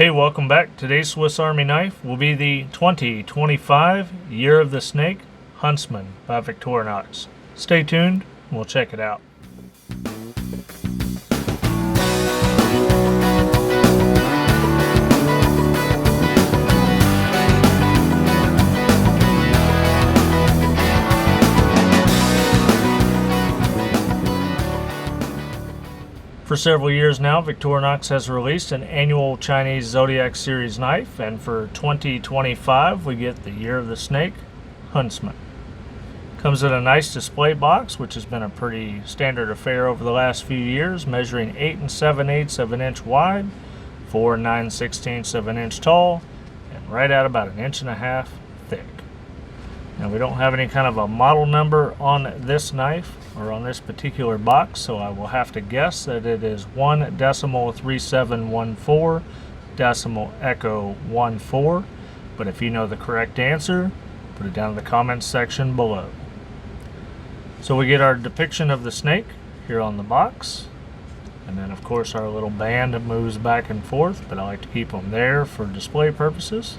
Hey, welcome back. Today's Swiss Army knife will be the 2025 Year of the Snake Huntsman by Victorinox. Stay tuned, and we'll check it out. For several years now, Victorinox has released an annual Chinese Zodiac series knife, and for 2025 we get the Year of the Snake Huntsman. Comes in a nice display box, which has been a pretty standard affair over the last few years, measuring 8 7/8 of an inch wide, 4 9/16 of an inch tall, and right at about 1.5 inches thick. Now, we don't have any kind of a model number on this knife or on this particular box, so I will have to guess that it is 1.3714 decimal echo 14. But if you know the correct answer, put it down in the comments section below. So we get our depiction of the snake here on the box, and then of course our little band moves back and forth, but I like to keep them there for display purposes.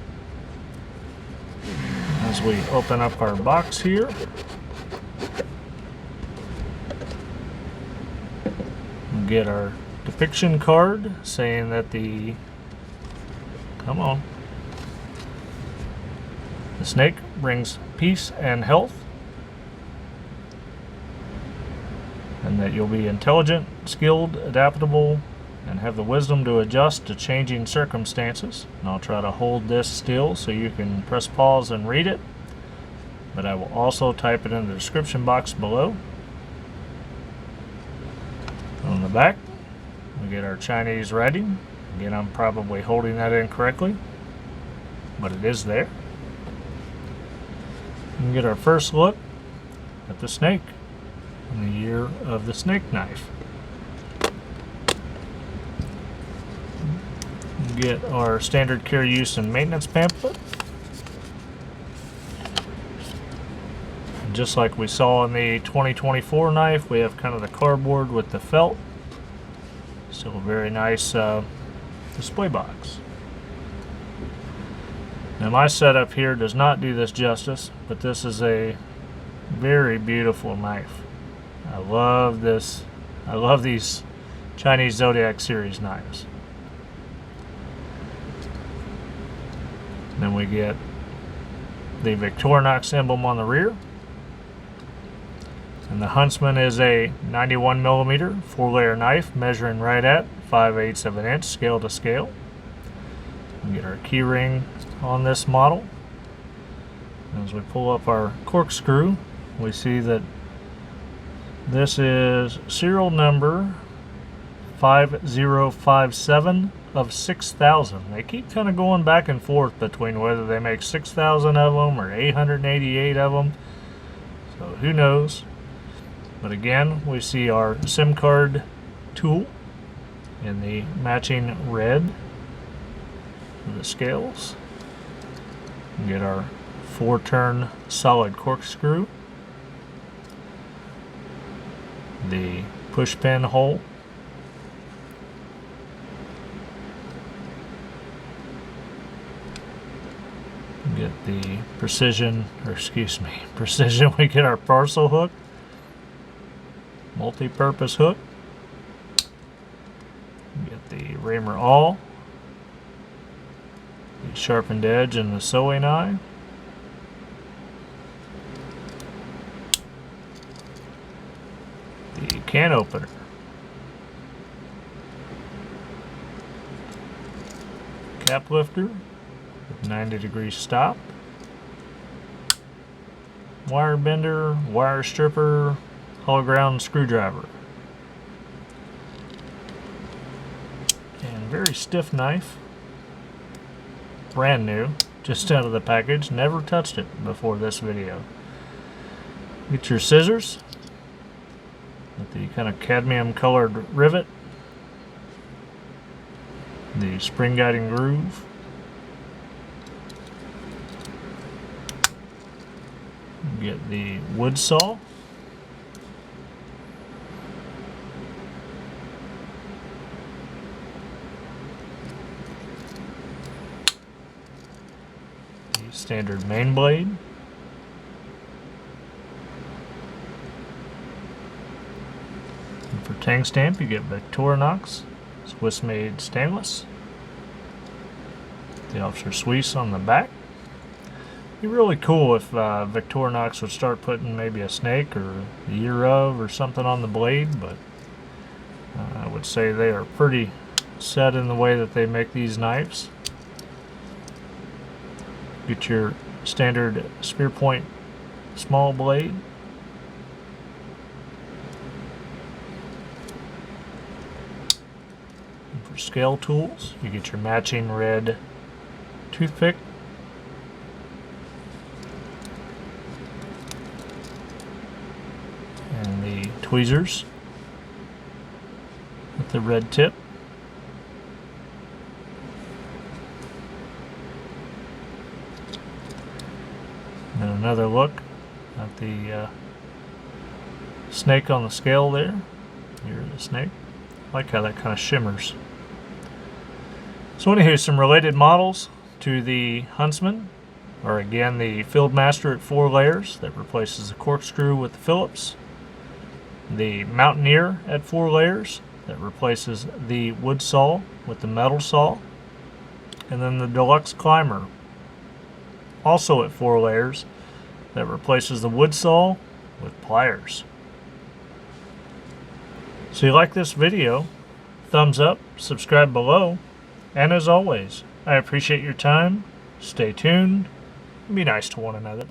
As we open up our box here, we get our depiction card saying that the snake brings peace and health, and that you'll be intelligent, skilled, adaptable, and have the wisdom to adjust to changing circumstances. And I'll try to hold this still so you can press pause and read it, but I will also type it in the description box below. On the back, we get our Chinese writing. Again, I'm probably holding that incorrectly, but it is there. We get our first look at the snake in the Year of the Snake knife. Get our standard care, use, and maintenance pamphlet. And just like we saw in the 2024 knife, we have kind of the cardboard with the felt. Still a very nice display box. Now, my setup here does not do this justice, but this is a very beautiful knife. I love this. I love these Chinese Zodiac series knives. Then we get the Victorinox emblem on the rear. And the Huntsman is a 91mm 4-layer knife, measuring right at 5/8 of an inch, scale to scale. We get our key ring on this model. As we pull up our corkscrew, we see that this is serial number 5057 of 6,000. They keep kind of going back and forth between whether they make 6,000 of them or 888 of them, so who knows. But again, we see our SIM card tool in the matching red of the scales. We get our 4-turn solid corkscrew, the push pin hole, get the precision, we get our parcel hook, multi-purpose hook, get the Raymer awl, the sharpened edge and the sewing eye, the can opener, cap lifter, 90-degree stop, wire bender, wire stripper, hollow ground screwdriver, and very stiff knife, brand new, just out of the package, never touched it before this video. Get your scissors with the kind of cadmium colored rivet, the spring guiding groove, get the wood saw, standard main blade. And for tang stamp, you get Victorinox, Swiss-made stainless. The Officer Suisse on the back. It'd be really cool if Victorinox would start putting maybe a snake or the year of or something on the blade, but I would say they are pretty set in the way that they make these knives. Get your standard spear point small blade. And for scale tools, you get your matching red toothpick. And the tweezers with the red tip. And another look at the snake on the scale there. Here's the snake. I like how that kind of shimmers. So anywho, some related models to the Huntsman are again the Fieldmaster at 4 layers that replaces the corkscrew with the Phillips. The Mountaineer at 4 layers that replaces the wood saw with the metal saw. And then the Deluxe Climber, also at 4 layers, that replaces the wood saw with pliers. So you like this video, thumbs up, subscribe below, and as always, I appreciate your time. Stay tuned, and be nice to one another.